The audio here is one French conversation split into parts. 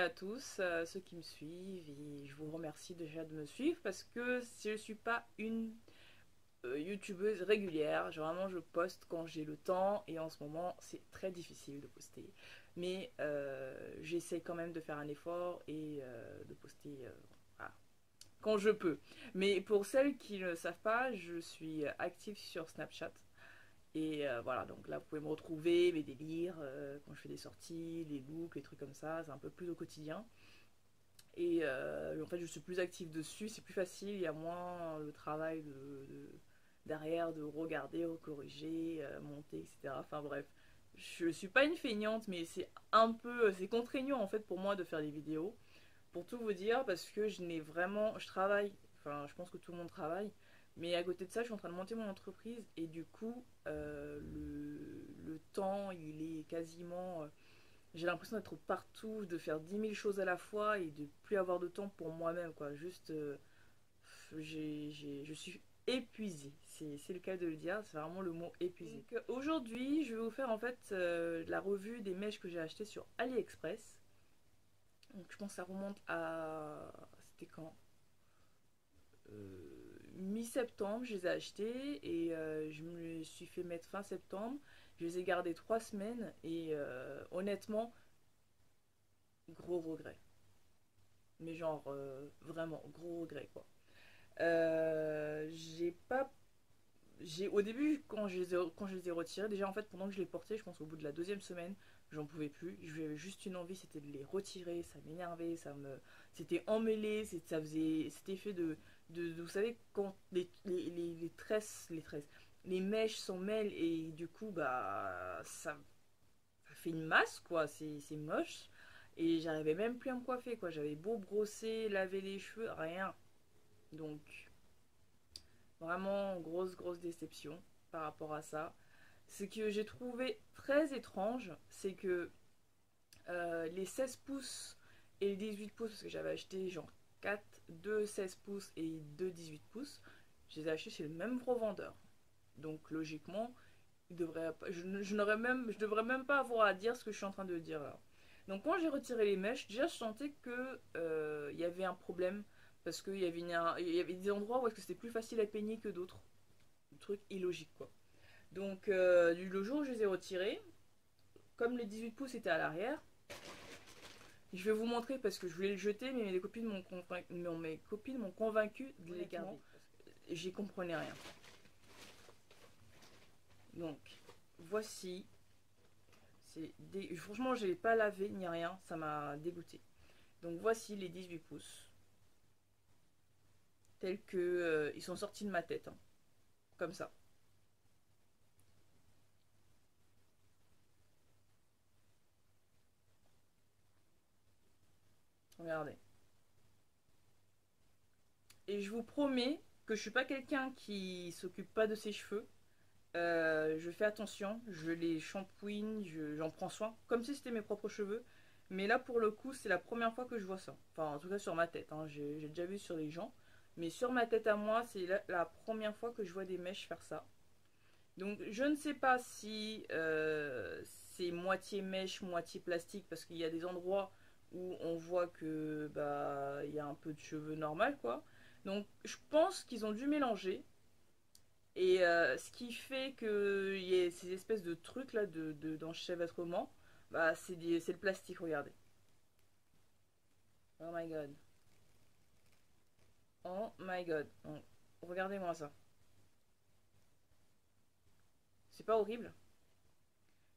à tous ceux qui me suivent et je vous remercie déjà de me suivre parce que je ne suis pas une youtubeuse régulière. Vraiment, je poste quand j'ai le temps et en ce moment, c'est très difficile de poster. Mais j'essaie quand même de faire un effort et de poster voilà, quand je peux. Mais pour celles qui ne le savent pas, je suis active sur Snapchat. Et voilà, donc là vous pouvez me retrouver, mes délires, quand je fais des sorties, les looks, les trucs comme ça, c'est un peu plus au quotidien. Et en fait je suis plus active dessus, c'est plus facile, il y a moins le travail derrière de regarder, corriger, monter, etc. Enfin bref, je suis pas une feignante, mais c'est un peu, c'est contraignant en fait pour moi de faire des vidéos. Pour tout vous dire, parce que je travaille, enfin je pense que tout le monde travaille, mais à côté de ça, je suis en train de monter mon entreprise et du coup, le temps, il est quasiment. J'ai l'impression d'être partout, de faire 10 000 choses à la fois et de plus avoir de temps pour moi-même, quoi. Juste, je suis épuisée. C'est le cas de le dire, c'est vraiment le mot épuisé. Donc, aujourd'hui, je vais vous faire en fait la revue des mèches que j'ai achetées sur AliExpress. Donc je pense que ça remonte à. C'était quand Mi-septembre, je les ai achetés et je me suis fait mettre fin septembre. Je les ai gardés 3 semaines et honnêtement, gros regret. Mais genre, vraiment, gros regret quoi. J'ai pas. Au début, quand je les ai retirés, déjà en fait, pendant que je les portais, je pense au bout de la deuxième semaine, j'en pouvais plus. J'avais juste une envie, c'était de les retirer. Ça m'énervait, c'était emmêlé, ça faisait cet effet vous savez, quand les mèches s'en mêlent et du coup, bah, ça fait une masse, quoi. C'est moche. Et j'arrivais même plus à me coiffer, quoi. J'avais beau brosser, laver les cheveux, rien. Donc, vraiment, grosse déception par rapport à ça. Ce que j'ai trouvé très étrange, c'est que les 16 pouces et les 18 pouces, parce que j'avais acheté genre 2 16 pouces et 2 18 pouces, je les ai achetés chez le même revendeur. Donc logiquement, je devrais même pas avoir à dire ce que je suis en train de dire là. Donc quand j'ai retiré les mèches, déjà je sentais que il y avait un problème parce qu'il y avait des endroits où est-ce que c'était plus facile à peigner que d'autres. Un truc illogique quoi. Donc le jour où je les ai retirés, comme les 18 pouces étaient à l'arrière, je vais vous montrer parce que je voulais le jeter, mais mes copines m'ont convaincu de les garder. J'y comprenais rien. Donc, voici. Franchement, je l'ai pas lavé ni rien, ça m'a dégoûté. Donc, voici les 18 pouces. Tels que ils sont sortis de ma tête. Hein. Comme ça. Regardez. Et je vous promets que je suis pas quelqu'un qui s'occupe pas de ses cheveux. Je fais attention, je les shampooine, j'en prends soin, comme si c'était mes propres cheveux. Mais là, pour le coup, c'est la première fois que je vois ça. Enfin, en tout cas sur ma tête. Hein. J'ai déjà vu sur les gens. Mais sur ma tête à moi, c'est la première fois que je vois des mèches faire ça. Donc, je ne sais pas si c'est moitié mèche, moitié plastique, parce qu'il y a des endroits où on voit que bah il y a un peu de cheveux normal, quoi. Donc, je pense qu'ils ont dû mélanger. Et ce qui fait qu'il y ait ces espèces de trucs là d'enchevêtrement, bah c'est le plastique, regardez. Oh my god. Oh my god. Donc, regardez-moi ça. C'est pas horrible?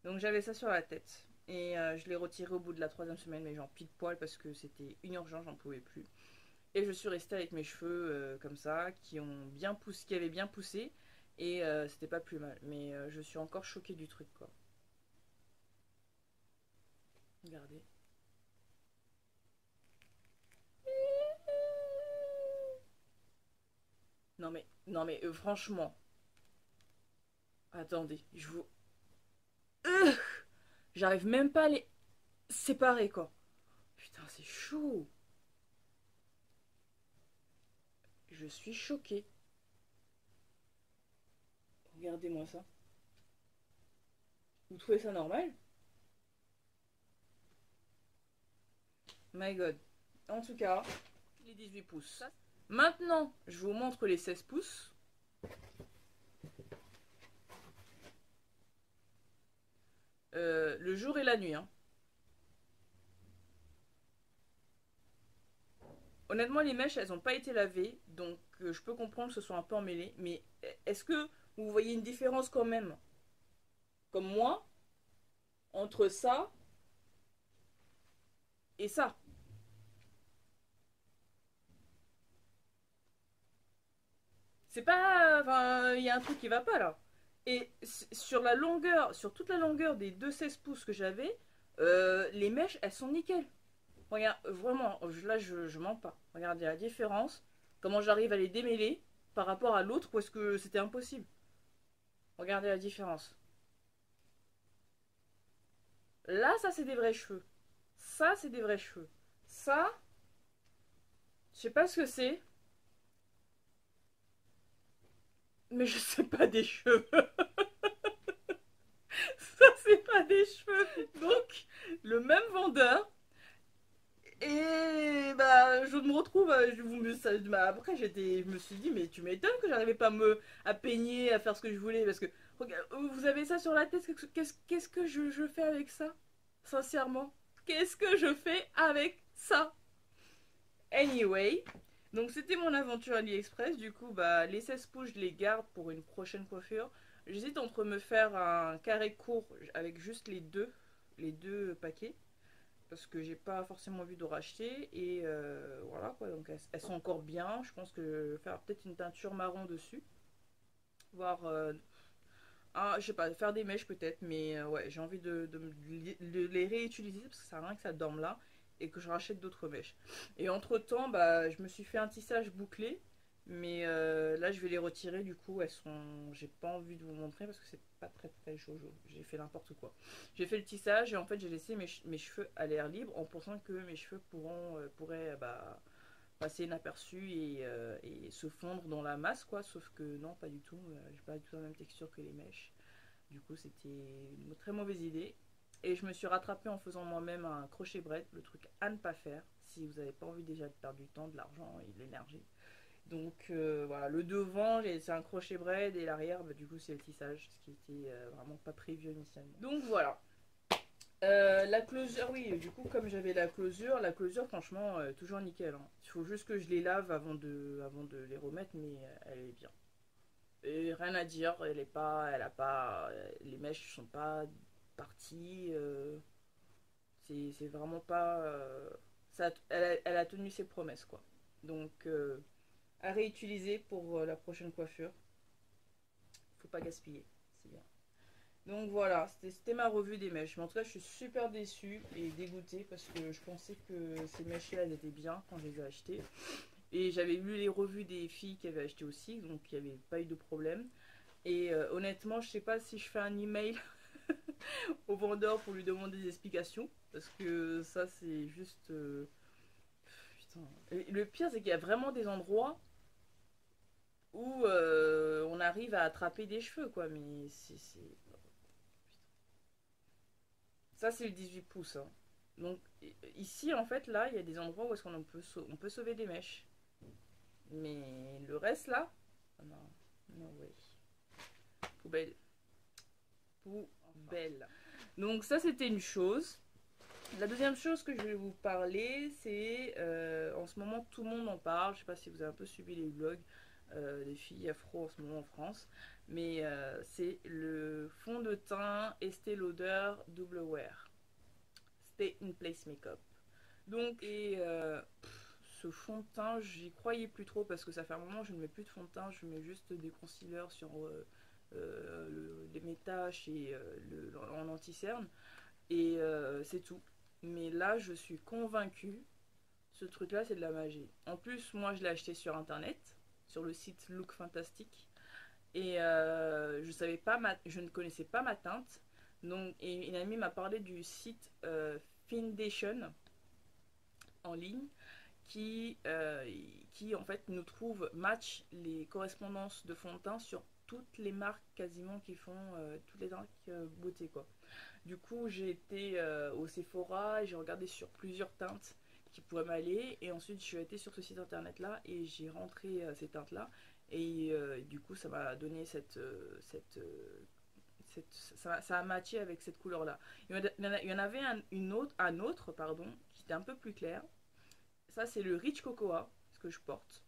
Donc j'avais ça sur la tête. Et je l'ai retiré au bout de la troisième semaine, mais genre pile poil parce que c'était une urgence, j'en pouvais plus. Et je suis restée avec mes cheveux comme ça, qui avaient bien poussé. Et c'était pas plus mal. Mais je suis encore choquée du truc, quoi. Regardez. Non mais franchement, attendez, j'arrive même pas à les séparer quoi. Putain, c'est chaud. Je suis choquée. Regardez-moi ça. Vous trouvez ça normal? My god. En tout cas, les 18 pouces. Maintenant, je vous montre les 16 pouces. Le jour et la nuit. Hein. Honnêtement, les mèches, elles n'ont pas été lavées, donc je peux comprendre que ce soit un peu emmêlé. Mais est-ce que vous voyez une différence quand même, comme moi, entre ça et ça? C'est pas... Enfin, il y a un truc qui va pas là. Et sur la longueur, sur toute la longueur des deux 16 pouces que j'avais, les mèches, elles sont nickel. Regarde, vraiment, là, je mens pas. Regardez la différence. Comment j'arrive à les démêler par rapport à l'autre, parce que c'était impossible. Regardez la différence. Là, ça, c'est des vrais cheveux. Ça, c'est des vrais cheveux. Ça, je sais pas ce que c'est, mais je sais pas des cheveux. Ça, c'est pas des cheveux. Donc, le même vendeur. Et bah, je me retrouve, après je me suis dit, mais tu m'étonnes que j'arrivais pas à peigner, à faire ce que je voulais, parce que regarde, vous avez ça sur la tête, qu'est-ce que je fais avec ça? Sincèrement, qu'est-ce que je fais avec ça? Anyway, donc c'était mon aventure AliExpress, du coup bah les 16 pouces je les garde pour une prochaine coiffure. J'hésite entre me faire un carré court avec juste les deux paquets parce que j'ai pas forcément envie de racheter et voilà quoi, donc elles sont encore bien. Je pense que je vais faire peut-être une teinture marron dessus, voire je sais pas, faire des mèches peut-être, mais ouais, j'ai envie de les réutiliser parce que ça sert à rien que ça dorme là et que je rachète d'autres mèches. Et entre temps, bah, je me suis fait un tissage bouclé, mais là je vais les retirer, du coup elles sont, j'ai pas envie de vous montrer parce que c'est pas très très jojo, j'ai fait n'importe quoi. J'ai fait le tissage et en fait j'ai laissé mes cheveux à l'air libre en pensant que mes cheveux pourraient bah, passer inaperçu et se fondre dans la masse quoi, sauf que non, pas du tout. J'ai pas du tout la même texture que les mèches, du coup c'était une très mauvaise idée et je me suis rattrapée en faisant moi-même un crochet braid, le truc à ne pas faire si vous n'avez pas envie déjà de perdre du temps, de l'argent et de l'énergie. Donc voilà, le devant c'est un crochet braid et l'arrière bah, du coup c'est le tissage, ce qui était vraiment pas prévu initialement. Donc voilà. La closure, oui, du coup, comme j'avais la closure, franchement, toujours nickel. Hein. Il faut juste que je les lave avant de les remettre, mais elle est bien. Et rien à dire, elle a pas, les mèches sont pas parties. C'est vraiment pas, elle a tenu ses promesses, quoi. Donc, à réutiliser pour la prochaine coiffure. Faut pas gaspiller, c'est bien. Donc voilà, c'était ma revue des mèches. Mais en tout cas, je suis super déçue et dégoûtée parce que je pensais que ces mèches-là, elles étaient bien quand je les ai achetées. Et j'avais lu les revues des filles qui avaient acheté aussi, donc il n'y avait pas eu de problème. Et honnêtement, je sais pas si je fais un email au vendeur pour lui demander des explications. Parce que ça, c'est juste... putain. Et le pire, c'est qu'il y a vraiment des endroits où on arrive à attraper des cheveux, quoi. Mais c'est... Ça, c'est le 18 pouces. Hein. Donc, ici, en fait, là, il y a des endroits où est-ce on peut sauver des mèches. Mais le reste, là, oh non, no way. Poubelle. Poubelle. Donc, ça, c'était une chose. La deuxième chose que je vais vous parler, c'est en ce moment, tout le monde en parle. Je sais pas si vous avez un peu suivi les vlogs des filles afro en ce moment en France. Mais c'est le fond de teint Estée Lauder Double Wear. Stay in Place Makeup. Donc, ce fond de teint, j'y croyais plus trop parce que ça fait un moment que je ne mets plus de fond de teint, je mets juste des concealers sur mes taches et en anti-cerne et c'est tout. Mais là, je suis convaincue, ce truc-là, c'est de la magie. En plus, moi, je l'ai acheté sur internet, sur le site Look Fantastic et je ne connaissais pas ma teinte. Donc, et une amie m'a parlé du site Foundation en ligne qui en fait nous trouve match les correspondances de fond de teint sur toutes les marques quasiment qui font toutes les marques beauté quoi. Du coup j'ai été au Sephora et j'ai regardé sur plusieurs teintes qui pourrait m'aller. Et ensuite, je suis été sur ce site internet là et j'ai rentré ces teintes là. Et du coup, ça m'a donné ça a matché avec cette couleur là. Il y en avait un autre pardon, qui était un peu plus clair. Ça, c'est le Rich Cocoa, ce que je porte.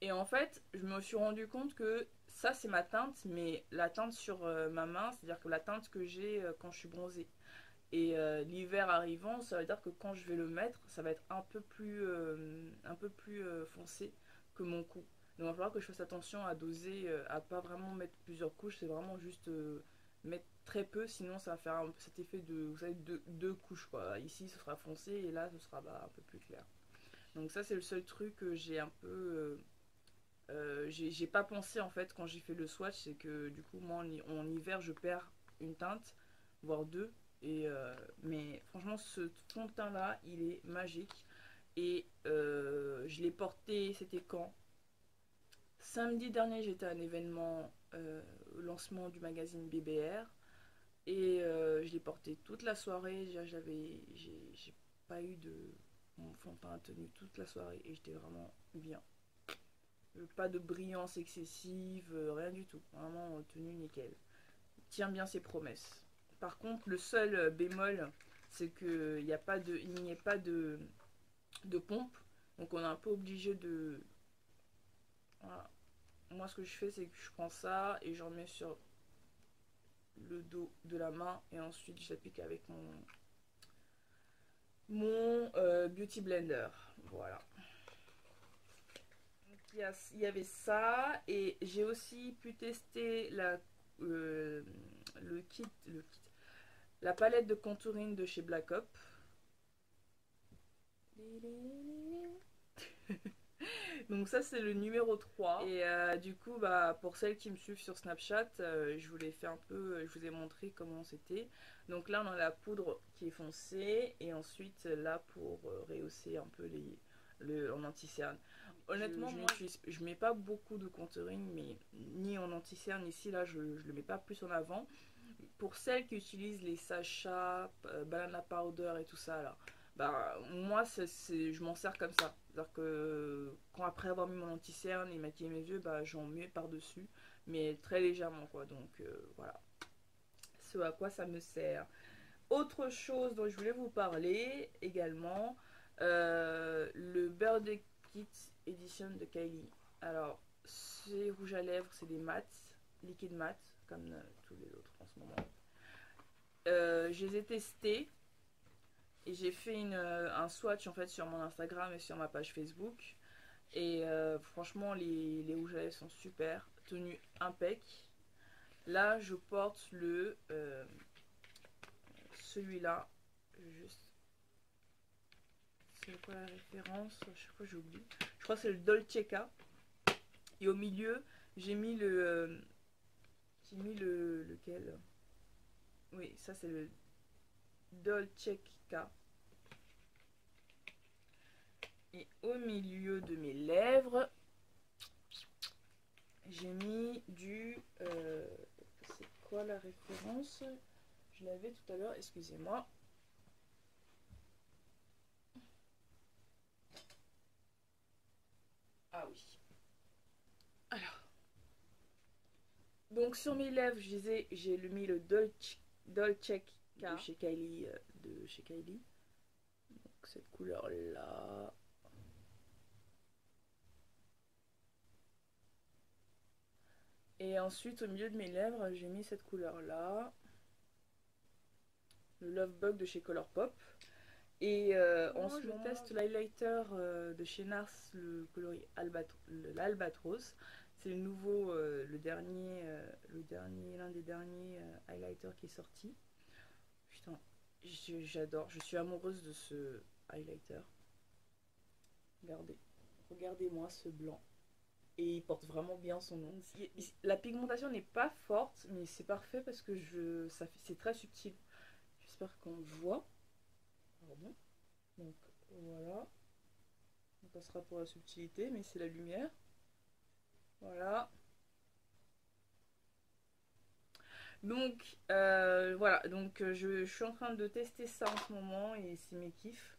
Et en fait, je me suis rendu compte que ça, c'est ma teinte, mais la teinte sur ma main, c'est-à-dire que la teinte que j'ai quand je suis bronzée. Et l'hiver arrivant, ça veut dire que quand je vais le mettre, ça va être un peu plus foncé que mon cou. Donc il va falloir que je fasse attention à doser, à pas vraiment mettre plusieurs couches, c'est vraiment juste mettre très peu, sinon ça va faire cet effet de, vous savez, deux couches quoi. Ici ce sera foncé et là ce sera un peu plus clair. Donc ça c'est le seul truc que j'ai un peu... j'ai pas pensé en fait quand j'ai fait le swatch, c'est que du coup moi en hiver je perds une teinte, voire deux. Mais franchement ce fond de teint là il est magique. Et je l'ai porté, c'était quand? Samedi dernier j'étais à un événement au lancement du magazine BBR. Et je l'ai porté toute la soirée. J'ai pas eu de... Mon fond de teint a tenu toute la soirée et j'étais vraiment bien. Pas de brillance excessive, rien du tout. Vraiment tenue nickel. Tient bien ses promesses. Par contre, le seul bémol, c'est qu'il n'y a pas de, il n'y ait pas de pompe. Donc on est un peu obligé de... Voilà. Moi ce que je fais, c'est que je prends ça et j'en mets sur le dos de la main. Et ensuite j'applique avec mon Beauty Blender. Voilà. Il y avait ça. Et j'ai aussi pu tester euh, le kit, la palette de contouring de chez Black Op. Donc ça c'est le numéro 3. Et du coup bah, pour celles qui me suivent sur Snapchat, je vous l'ai fait un peu, je vous ai montré comment c'était. Donc là on a la poudre qui est foncée et ensuite là pour rehausser un peu en anti-cerne. Honnêtement je mets pas beaucoup de contouring, mais ni en anti-cerne ici, là je le mets pas plus en avant. Pour celles qui utilisent les Sacha, banana powder et tout ça là, bah moi je m'en sers comme ça. C'est-à-dire que quand après avoir mis mon anti-cerne et maquillé mes yeux, bah j'en mets par dessus, mais très légèrement quoi. Donc voilà, ce à quoi ça me sert. Autre chose dont je voulais vous parler également, le Birthday Kit Edition de Kylie. Alors ces rouges à lèvres, c'est des mats, liquide mat, comme tous les autres en ce moment. Je les ai testés et j'ai fait un swatch en fait sur mon Instagram et sur ma page Facebook. Et franchement les rouges à lèvres sont super, tenue impec. Là je porte celui-là, juste, c'est quoi la référence? À chaque fois j'oublie. Je crois que c'est le Dolce. Et au milieu j'ai mis lequel? Oui, ça c'est le Dolce. Et au milieu de mes lèvres, j'ai mis c'est quoi la référence? Je l'avais tout à l'heure, excusez-moi. Ah oui. Alors. Donc sur mes lèvres, je disais, j'ai mis le Dolce de chez Kylie. Donc cette couleur-là. Et ensuite, au milieu de mes lèvres, j'ai mis cette couleur-là. Le Love Bug de chez Colourpop. Et en ce moment, je teste l'highlighter de chez NARS, le coloris l'Albatros. C'est le nouveau, l'un des derniers highlighters qui est sorti. Putain, j'adore, je suis amoureuse de ce highlighter. Regardez, regardez-moi ce blanc. Et il porte vraiment bien son nom. La pigmentation n'est pas forte, mais c'est parfait parce que c'est très subtil. J'espère qu'on le voit. Pardon. Donc voilà. On passera pour la subtilité, mais c'est la lumière. Voilà. Donc voilà, donc je suis en train de tester ça en ce moment et c'est mes kiffs.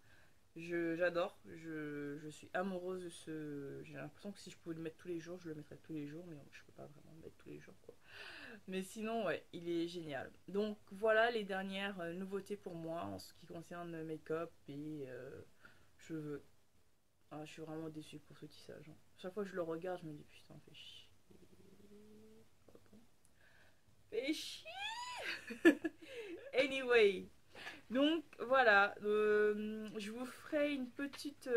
J'adore, je suis amoureuse de ce... J'ai l'impression que si je pouvais le mettre tous les jours, je le mettrais tous les jours, mais je peux pas vraiment le mettre tous les jours, quoi. Mais sinon, ouais, il est génial. Donc voilà les dernières nouveautés pour moi en ce qui concerne make-up et cheveux. Ah, je suis vraiment déçue pour ce tissage, hein. Chaque fois que je le regarde, je me dis putain, fais chier. Fais chier. Anyway, donc voilà, je vous ferai une petite...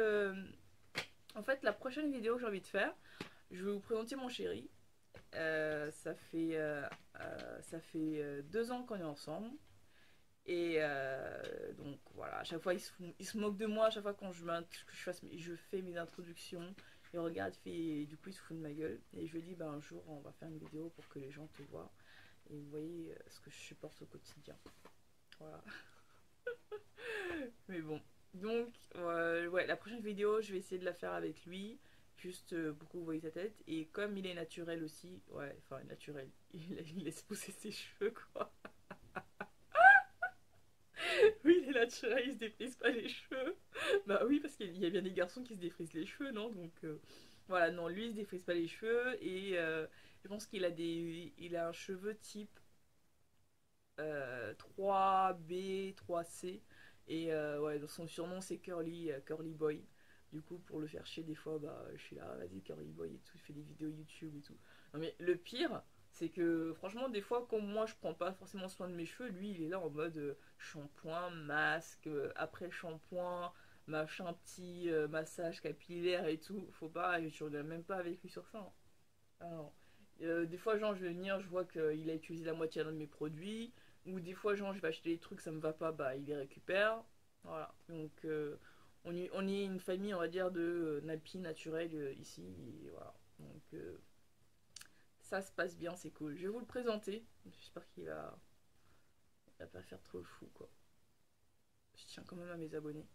En fait, la prochaine vidéo que j'ai envie de faire, je vais vous présenter mon chéri. Ça fait 2 ans qu'on est ensemble. Et donc voilà, à chaque fois il se moque de moi, à chaque fois quand je fais mes introductions, il regarde, du coup il se fout de ma gueule. Et je lui dis, bah, un jour on va faire une vidéo pour que les gens te voient. Et vous voyez ce que je supporte au quotidien. Voilà. Mais bon. Donc, ouais, la prochaine vidéo, je vais essayer de la faire avec lui. Juste pour que vous voyez sa tête. Et comme il est naturel aussi, ouais, enfin naturel, il laisse pousser ses cheveux, quoi. Oui, il est naturel, il se défrise pas les cheveux. Bah oui, parce qu'il y a bien des garçons qui se défrisent les cheveux, non? Donc voilà, non, lui il se défrise pas les cheveux. Et je pense il a un cheveu type 3B, 3C. Et ouais, donc son surnom c'est Curly, Curly Boy. Du coup, pour le faire chier, des fois, bah, je suis là, vas-y, Curly Boy et tout, je fais des vidéos YouTube et tout. Non, mais le pire, c'est que franchement, des fois, comme moi, je prends pas forcément soin de mes cheveux, lui, il est là en mode shampoing, masque, après shampoing, machin petit, massage capillaire et tout. Faut pas, je reviens même pas avec lui sur ça, hein. Ah non. Des fois, genre, je vais venir, je vois qu'il a utilisé la moitié d'un de mes produits. Ou des fois, genre, je vais acheter des trucs, ça me va pas, bah, il les récupère. Voilà. Donc, on est une famille, on va dire, de nappis naturels ici. Et voilà. Donc, ça se passe bien, c'est cool. Je vais vous le présenter. J'espère il va pas faire trop le fou, quoi. Je tiens quand même à mes abonnés.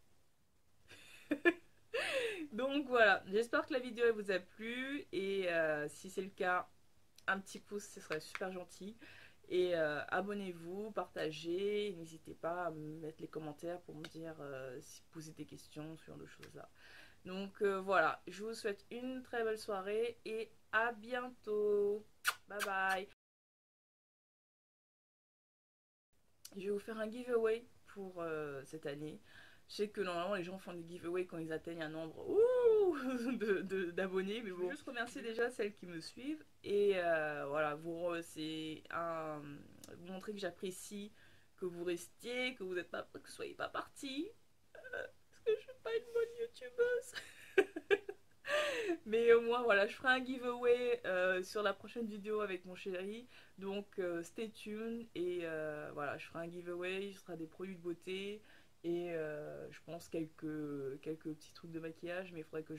Donc, voilà. J'espère que la vidéo elle vous a plu. Et si c'est le cas, un petit pouce, ce serait super gentil. Et abonnez-vous, partagez, n'hésitez pas à me mettre les commentaires pour me dire si vous posez des questions sur de choses là. Donc voilà, je vous souhaite une très belle soirée et à bientôt. Bye bye. Je vais vous faire un giveaway pour cette année. Je sais que normalement les gens font des giveaways quand ils atteignent un nombre d'abonnés, mais bon. Je veux juste remercier déjà celles qui me suivent et voilà, c'est vous montrer que j'apprécie que vous restiez, que vous soyez pas partis, parce que je suis pas une bonne youtubeuse. Mais au moins voilà, je ferai un giveaway sur la prochaine vidéo avec mon chéri. Donc stay tuned et voilà, je ferai un giveaway, ce sera des produits de beauté et je pense quelques petits trucs de maquillage, mais il faudrait que je